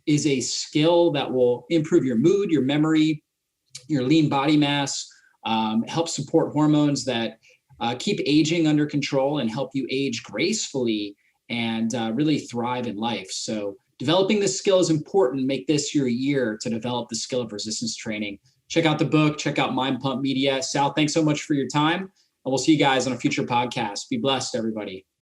S1: is a skill that will improve your mood, your memory, your lean body mass, help support hormones that keep aging under control and help you age gracefully and really thrive in life. So developing this skill is important. Make this your year to develop the skill of resistance training. Check out the book, check out Mind Pump Media. Sal, thanks so much for your time. And we'll see you guys on a future podcast. Be blessed, everybody.